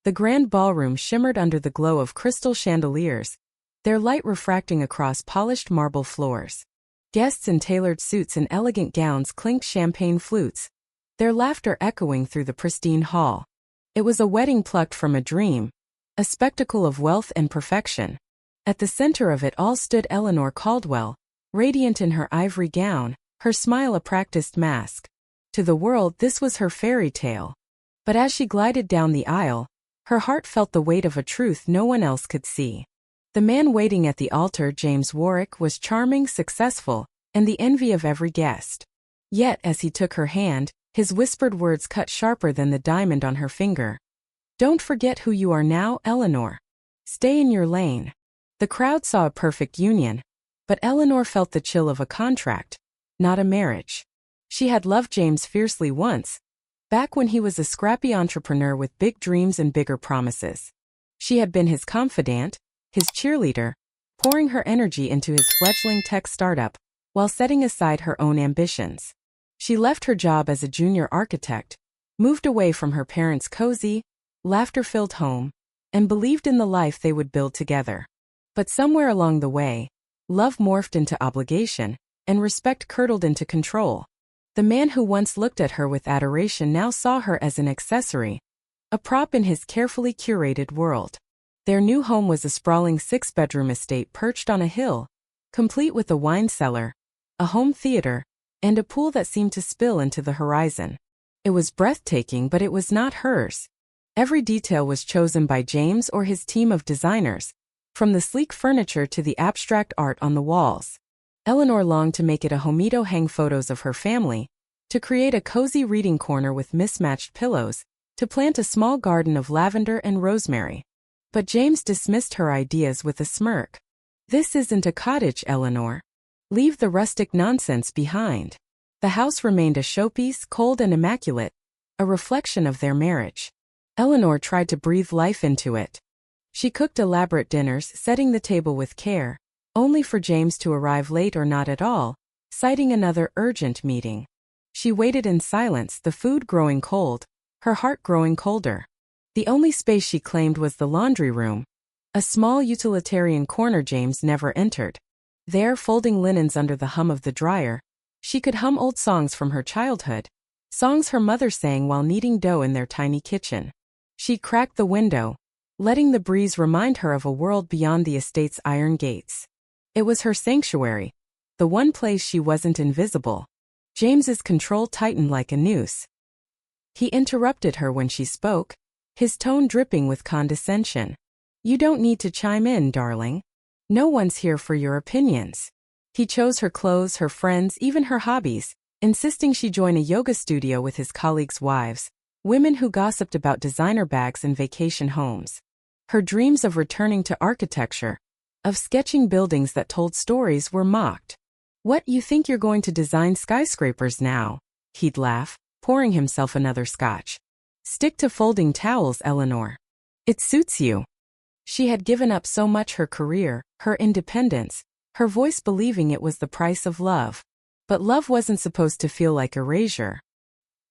The grand ballroom shimmered under the glow of crystal chandeliers, their light refracting across polished marble floors. Guests in tailored suits and elegant gowns clinked champagne flutes, their laughter echoing through the pristine hall. It was a wedding plucked from a dream, a spectacle of wealth and perfection. At the center of it all stood Eleanor Caldwell, radiant in her ivory gown, her smile a practiced mask. To the world this was her fairy tale. But as she glided down the aisle, her heart felt the weight of a truth no one else could see. The man waiting at the altar, James Warwick, was charming, successful, and the envy of every guest. Yet as he took her hand, his whispered words cut sharper than the diamond on her finger. "Don't forget who you are now, Eleanor. Stay in your lane." The crowd saw a perfect union, but Eleanor felt the chill of a contract, not a marriage. She had loved James fiercely once, back when he was a scrappy entrepreneur with big dreams and bigger promises. She had been his confidant, his cheerleader, pouring her energy into his fledgling tech startup, while setting aside her own ambitions. She left her job as a junior architect, moved away from her parents' cozy, laughter-filled home, and believed in the life they would build together. But somewhere along the way, love morphed into obligation, and respect curdled into control. The man who once looked at her with adoration now saw her as an accessory, a prop in his carefully curated world. Their new home was a sprawling 6-bedroom estate perched on a hill, complete with a wine cellar, a home theater, and a pool that seemed to spill into the horizon. It was breathtaking, but it was not hers. Every detail was chosen by James or his team of designers, from the sleek furniture to the abstract art on the walls. Eleanor longed to make it a homito, hang photos of her family, to create a cozy reading corner with mismatched pillows, to plant a small garden of lavender and rosemary. But James dismissed her ideas with a smirk. "This isn't a cottage, Eleanor. Leave the rustic nonsense behind." The house remained a showpiece, cold and immaculate, a reflection of their marriage. Eleanor tried to breathe life into it. She cooked elaborate dinners, setting the table with care, only for James to arrive late or not at all, citing another urgent meeting. She waited in silence, the food growing cold, her heart growing colder. The only space she claimed was the laundry room, a small utilitarian corner James never entered. There, folding linens under the hum of the dryer, she could hum old songs from her childhood, songs her mother sang while kneading dough in their tiny kitchen. She cracked the window, letting the breeze remind her of a world beyond the estate's iron gates. It was her sanctuary, the one place she wasn't invisible. James's control tightened like a noose. He interrupted her when she spoke, his tone dripping with condescension. "You don't need to chime in, darling. No one's here for your opinions." He chose her clothes, her friends, even her hobbies, insisting she join a yoga studio with his colleagues' wives, women who gossiped about designer bags and vacation homes. Her dreams of returning to architecture, of sketching buildings that told stories, were mocked. "What, you think you're going to design skyscrapers now?" He'd laugh, pouring himself another scotch. "Stick to folding towels, Eleanor. It suits you." She had given up so much: her career, her independence, her voice, believing it was the price of love. But love wasn't supposed to feel like erasure.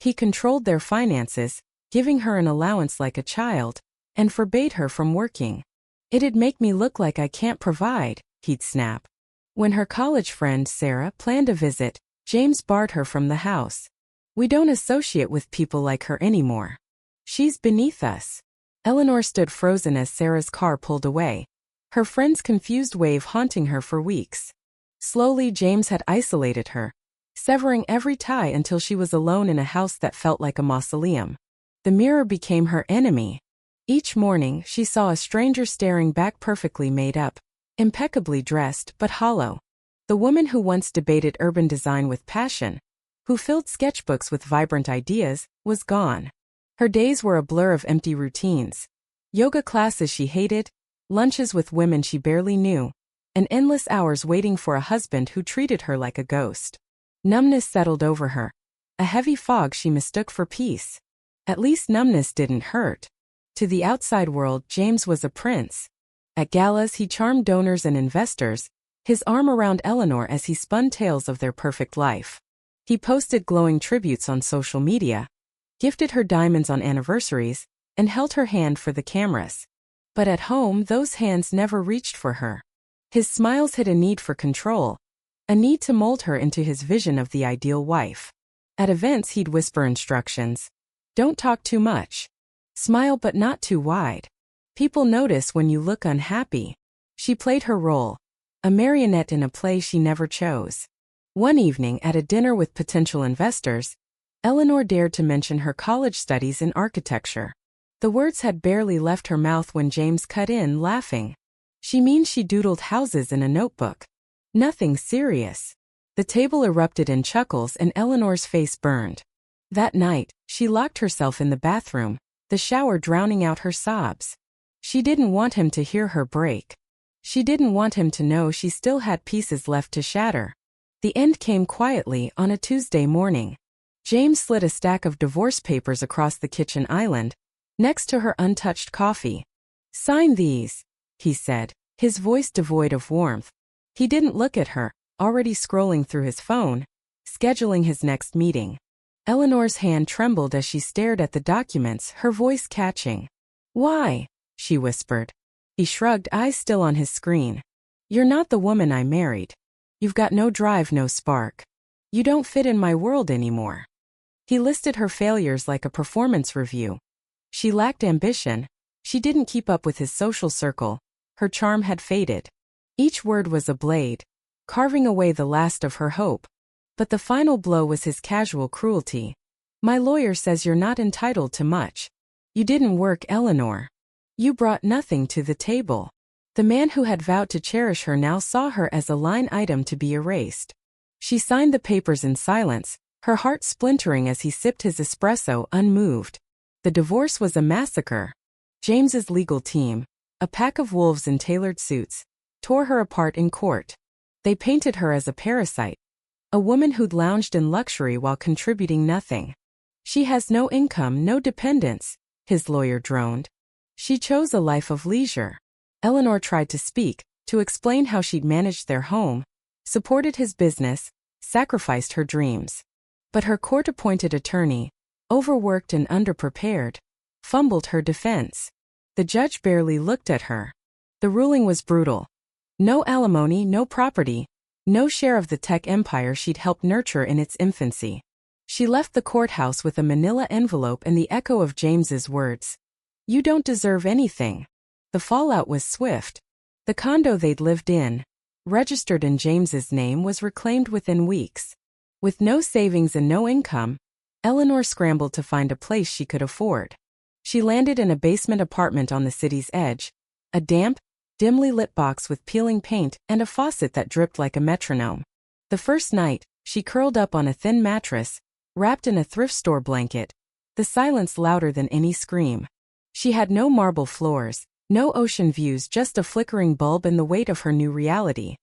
He controlled their finances, giving her an allowance like a child, and forbade her from working. "It'd make me look like I can't provide," he'd snap. When her college friend Sarah planned a visit, James barred her from the house. "We don't associate with people like her anymore. She's beneath us." Eleanor stood frozen as Sarah's car pulled away, her friend's confused wave haunting her for weeks. Slowly James had isolated her, severing every tie until she was alone in a house that felt like a mausoleum. The mirror became her enemy. Each morning she saw a stranger staring back, perfectly made up, impeccably dressed but hollow. The woman who once debated urban design with passion, who filled sketchbooks with vibrant ideas, was gone. Her days were a blur of empty routines. Yoga classes she hated, lunches with women she barely knew, and endless hours waiting for a husband who treated her like a ghost. Numbness settled over her, a heavy fog she mistook for peace. At least numbness didn't hurt. To the outside world, James was a prince. At galas he charmed donors and investors, his arm around Eleanor as he spun tales of their perfect life. He posted glowing tributes on social media, gifted her diamonds on anniversaries, and held her hand for the cameras. But at home, those hands never reached for her. His smiles hid a need for control, a need to mold her into his vision of the ideal wife. At events, he'd whisper instructions. Don't talk too much. Smile but not too wide. People notice when you look unhappy. She played her role, a marionette in a play she never chose. One evening at a dinner with potential investors, Eleanor dared to mention her college studies in architecture. The words had barely left her mouth when James cut in, laughing. She means she doodled houses in a notebook. Nothing serious. The table erupted in chuckles and Eleanor's face burned. That night, she locked herself in the bathroom, the shower drowning out her sobs. She didn't want him to hear her break. She didn't want him to know she still had pieces left to shatter. The end came quietly on a Tuesday morning. James slid a stack of divorce papers across the kitchen island, next to her untouched coffee. Sign these, he said, his voice devoid of warmth. He didn't look at her, already scrolling through his phone, scheduling his next meeting. Eleanor's hand trembled as she stared at the documents, her voice catching. Why? She whispered. He shrugged, eyes still on his screen. You're not the woman I married. You've got no drive, no spark. You don't fit in my world anymore. He listed her failures like a performance review. She lacked ambition. She didn't keep up with his social circle. Her charm had faded. Each word was a blade, carving away the last of her hope. But the final blow was his casual cruelty. My lawyer says you're not entitled to much. You didn't work, Eleanor. You brought nothing to the table. The man who had vowed to cherish her now saw her as a line item to be erased. She signed the papers in silence, her heart splintering as he sipped his espresso unmoved. The divorce was a massacre. James's legal team, a pack of wolves in tailored suits, tore her apart in court. They painted her as a parasite, a woman who'd lounged in luxury while contributing nothing. She has no income, no dependents, his lawyer droned. She chose a life of leisure. Eleanor tried to speak, to explain how she'd managed their home, supported his business, sacrificed her dreams. But her court-appointed attorney, overworked and underprepared, fumbled her defense. The judge barely looked at her. The ruling was brutal. No alimony, no property, no share of the tech empire she'd helped nurture in its infancy. She left the courthouse with a manila envelope and the echo of James's words. You don't deserve anything. The fallout was swift. The condo they'd lived in, registered in James's name, was reclaimed within weeks. With no savings and no income, Eleanor scrambled to find a place she could afford. She landed in a basement apartment on the city's edge, a damp, dimly lit box with peeling paint and a faucet that dripped like a metronome. The first night, she curled up on a thin mattress, wrapped in a thrift store blanket, the silence louder than any scream. She had no marble floors, no ocean views, just a flickering bulb and the weight of her new reality.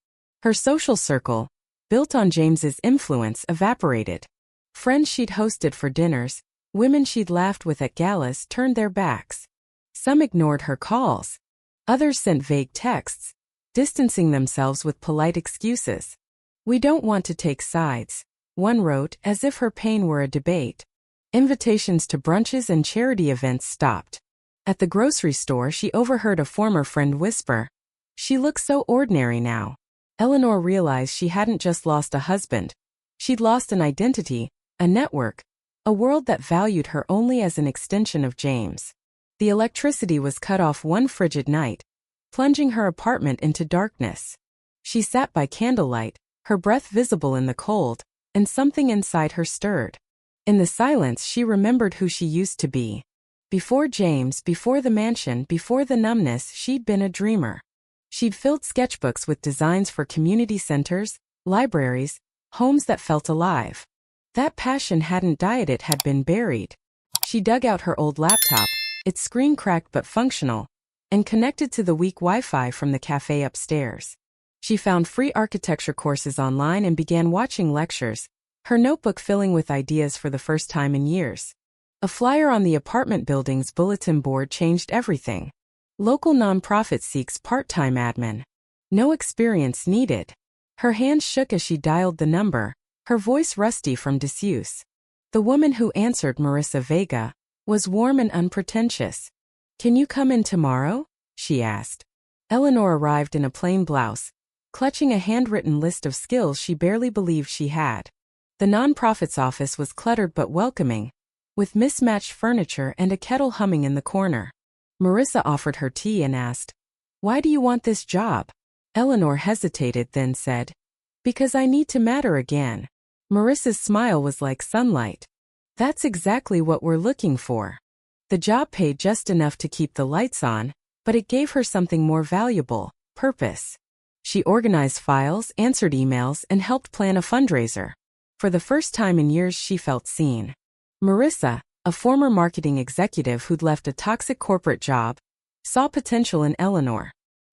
Her social circle, built on James's influence, evaporated. Friends she'd hosted for dinners, women she'd laughed with at galas, turned their backs. Some ignored her calls. Others sent vague texts, distancing themselves with polite excuses. We don't want to take sides, one wrote, as if her pain were a debate. Invitations to brunches and charity events stopped. At the grocery store, she overheard a former friend whisper, "She looks so ordinary now." Eleanor realized she hadn't just lost a husband. She'd lost an identity, a network, a world that valued her only as an extension of James. The electricity was cut off one frigid night, plunging her apartment into darkness. She sat by candlelight, her breath visible in the cold, and something inside her stirred. In the silence, she remembered who she used to be. Before James, before the mansion, before the numbness, she'd been a dreamer. She'd filled sketchbooks with designs for community centers, libraries, homes that felt alive. That passion hadn't died, it had been buried. She dug out her old laptop, its screen cracked but functional, and connected to the weak Wi-Fi from the cafe upstairs. She found free architecture courses online and began watching lectures, her notebook filling with ideas for the first time in years. A flyer on the apartment building's bulletin board changed everything. Local nonprofit seeks part-time admin. No experience needed. Her hands shook as she dialed the number, her voice rusty from disuse. The woman who answered, Marissa Vega, was warm and unpretentious. "Can you come in tomorrow?" she asked. Eleanor arrived in a plain blouse, clutching a handwritten list of skills she barely believed she had. The nonprofit's office was cluttered but welcoming, with mismatched furniture and a kettle humming in the corner. Marissa offered her tea and asked, "Why do you want this job?" Eleanor hesitated, then said, "Because I need to matter again." Marissa's smile was like sunlight. "That's exactly what we're looking for." The job paid just enough to keep the lights on, but it gave her something more valuable: purpose. She organized files, answered emails, and helped plan a fundraiser. For the first time in years, she felt seen. Marissa, a former marketing executive who'd left a toxic corporate job, saw potential in Eleanor.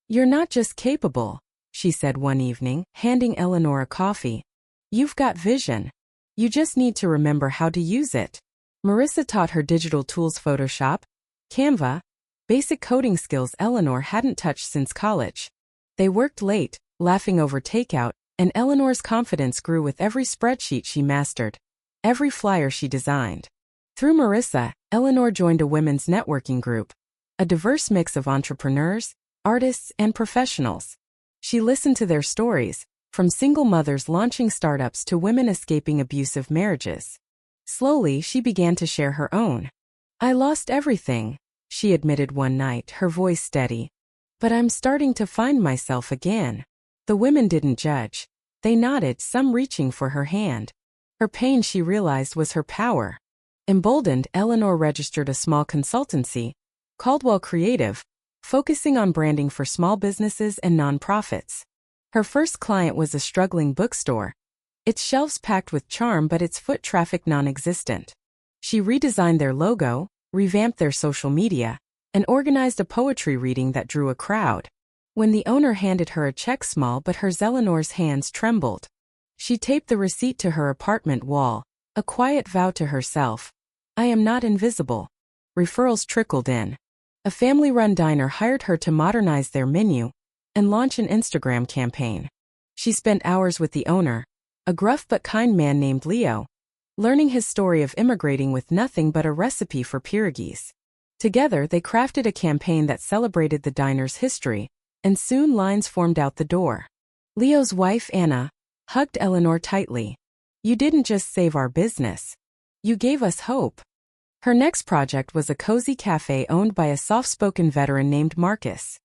"You're not just capable," she said one evening, handing Eleanor a coffee. "You've got vision. You just need to remember how to use it." Marissa taught her digital tools: Photoshop, Canva, basic coding skills Eleanor hadn't touched since college. They worked late, laughing over takeout, and Eleanor's confidence grew with every spreadsheet she mastered, every flyer she designed. Through Marissa, Eleanor joined a women's networking group, a diverse mix of entrepreneurs, artists, and professionals. She listened to their stories, from single mothers launching startups to women escaping abusive marriages. Slowly, she began to share her own. "I lost everything," she admitted one night, her voice steady. "But I'm starting to find myself again." The women didn't judge. They nodded, some reaching for her hand. Her pain, she realized, was her power. Emboldened, Eleanor registered a small consultancy, Caldwell Creative, focusing on branding for small businesses and nonprofits. Her first client was a struggling bookstore, its shelves packed with charm but its foot traffic non-existent. She redesigned their logo, revamped their social media, and organized a poetry reading that drew a crowd. When the owner handed her a check, small but hers, Eleanor's hands trembled. She taped the receipt to her apartment wall, a quiet vow to herself: "I am not invisible." Referrals trickled in. A family-run diner hired her to modernize their menu and launch an Instagram campaign. She spent hours with the owner, a gruff but kind man named Leo, learning his story of immigrating with nothing but a recipe for pierogies. Together, they crafted a campaign that celebrated the diner's history, and soon lines formed out the door. Leo's wife, Anna, hugged Eleanor tightly. "You didn't just save our business. You gave us hope." Her next project was a cozy cafe owned by a soft-spoken veteran named Marcus.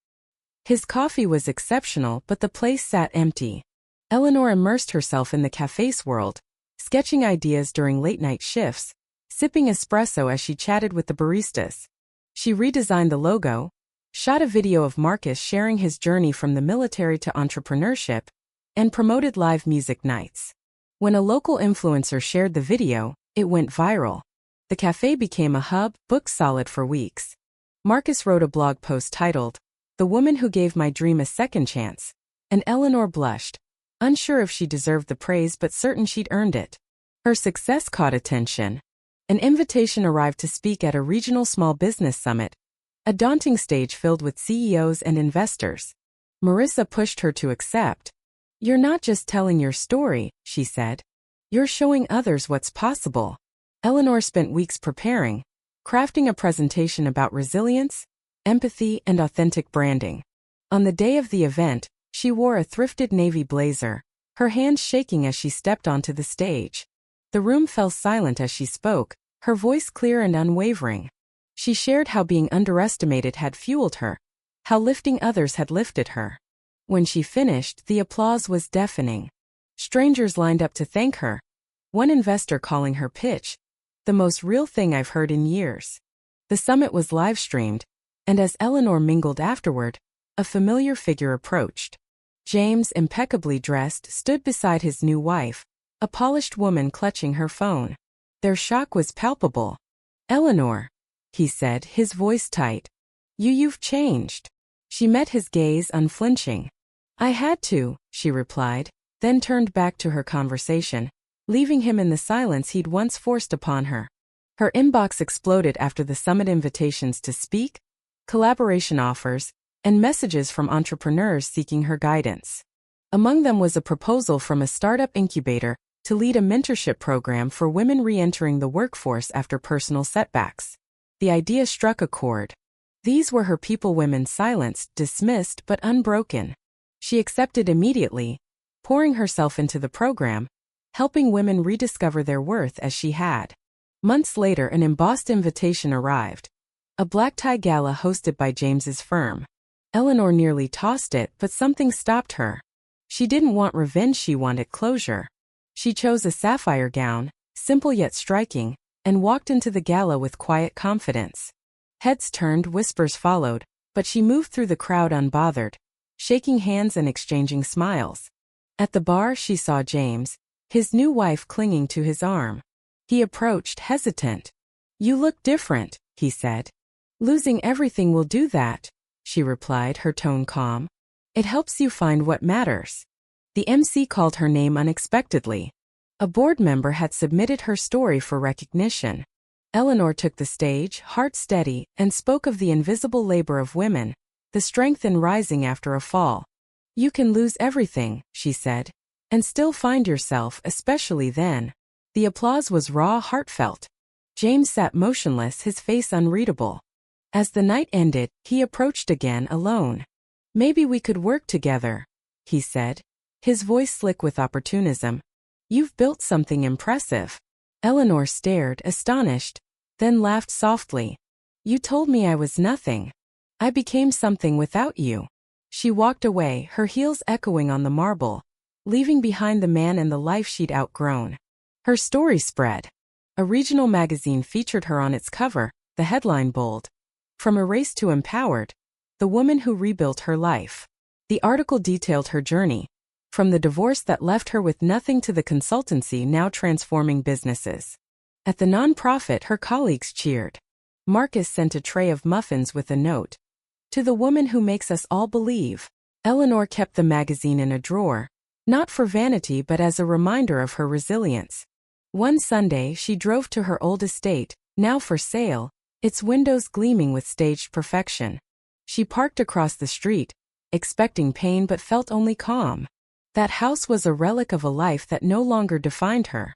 His coffee was exceptional, but the place sat empty. Eleanor immersed herself in the cafe's world, sketching ideas during late-night shifts, sipping espresso as she chatted with the baristas. She redesigned the logo, shot a video of Marcus sharing his journey from the military to entrepreneurship, and promoted live music nights. When a local influencer shared the video, it went viral. The cafe became a hub, booked solid for weeks. Marcus wrote a blog post titled, "The Woman Who Gave My Dream a Second Chance," and Eleanor blushed, unsure if she deserved the praise but certain she'd earned it. Her success caught attention. An invitation arrived to speak at a regional small business summit, a daunting stage filled with CEOs and investors. Marissa pushed her to accept. "You're not just telling your story," she said. "You're showing others what's possible." Eleanor spent weeks preparing, crafting a presentation about resilience, empathy, and authentic branding. On the day of the event, she wore a thrifted navy blazer, her hands shaking as she stepped onto the stage. The room fell silent as she spoke, her voice clear and unwavering. She shared how being underestimated had fueled her, how lifting others had lifted her. When she finished, the applause was deafening. Strangers lined up to thank her, one investor calling her pitch the most real thing I've heard in years. The summit was live-streamed, and as Eleanor mingled afterward, a familiar figure approached. James, impeccably dressed, stood beside his new wife, a polished woman clutching her phone. Their shock was palpable. "Eleanor," he said, his voice tight. You've changed." She met his gaze, unflinching. "I had to," she replied, then turned back to her conversation, leaving him in the silence he'd once forced upon her. Her inbox exploded after the summit: invitations to speak, collaboration offers, and messages from entrepreneurs seeking her guidance. Among them was a proposal from a startup incubator to lead a mentorship program for women re-entering the workforce after personal setbacks. The idea struck a chord. These were her people, women silenced, dismissed, but unbroken. She accepted immediately, pouring herself into the program, helping women rediscover their worth as she had. Months later, an embossed invitation arrived. A black-tie gala hosted by James's firm. Eleanor nearly tossed it, but something stopped her. She didn't want revenge, she wanted closure. She chose a sapphire gown, simple yet striking, and walked into the gala with quiet confidence. Heads turned, whispers followed, but she moved through the crowd unbothered, shaking hands and exchanging smiles. At the bar she saw James, his new wife clinging to his arm. He approached, hesitant. "You look different," he said. "Losing everything will do that," she replied, her tone calm. "It helps you find what matters." The MC called her name unexpectedly. A board member had submitted her story for recognition. Eleanor took the stage, heart steady, and spoke of the invisible labor of women, the strength in rising after a fall. "You can lose everything," she said, "and still find yourself, especially then." The applause was raw, heartfelt. James sat motionless, his face unreadable. As the night ended, he approached again, alone. "Maybe we could work together," he said, his voice slick with opportunism. "You've built something impressive." Eleanor stared, astonished, then laughed softly. "You told me I was nothing. I became something without you." She walked away, her heels echoing on the marble, leaving behind the man and the life she'd outgrown. Her story spread. A regional magazine featured her on its cover, the headline bold, "From Erased to Empowered, the woman who rebuilt her life." The article detailed her journey, from the divorce that left her with nothing to the consultancy now transforming businesses. At the nonprofit, her colleagues cheered. Marcus sent a tray of muffins with a note. "To the woman who makes us all believe." Eleanor kept the magazine in a drawer, not for vanity but as a reminder of her resilience. One Sunday, she drove to her old estate, now for sale, its windows gleaming with staged perfection. She parked across the street, expecting pain but felt only calm. That house was a relic of a life that no longer defined her.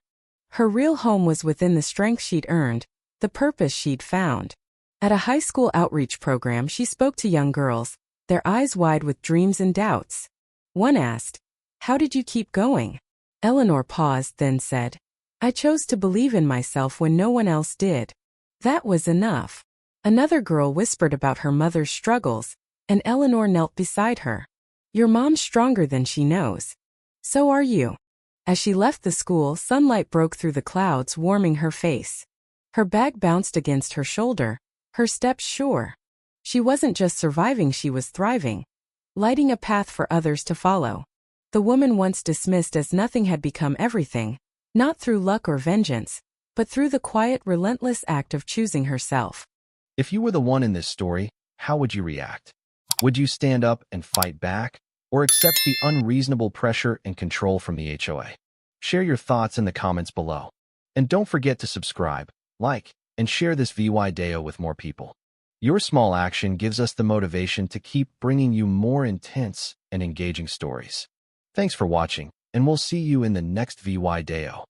Her real home was within the strength she'd earned, the purpose she'd found. At a high school outreach program, she spoke to young girls, their eyes wide with dreams and doubts. One asked, "How did you keep going?" Eleanor paused, then said, "I chose to believe in myself when no one else did. That was enough." Another girl whispered about her mother's struggles, and Eleanor knelt beside her. "Your mom's stronger than she knows. So are you." As she left the school, sunlight broke through the clouds, warming her face. Her bag bounced against her shoulder, her steps sure. She wasn't just surviving, she was thriving, lighting a path for others to follow. The woman once dismissed as nothing had become everything, not through luck or vengeance, but through the quiet, relentless act of choosing herself. If you were the one in this story, how would you react? Would you stand up and fight back, or accept the unreasonable pressure and control from the HOA? Share your thoughts in the comments below. And don't forget to subscribe, like, and share this video with more people. Your small action gives us the motivation to keep bringing you more intense and engaging stories. Thanks for watching, and we'll see you in the next video.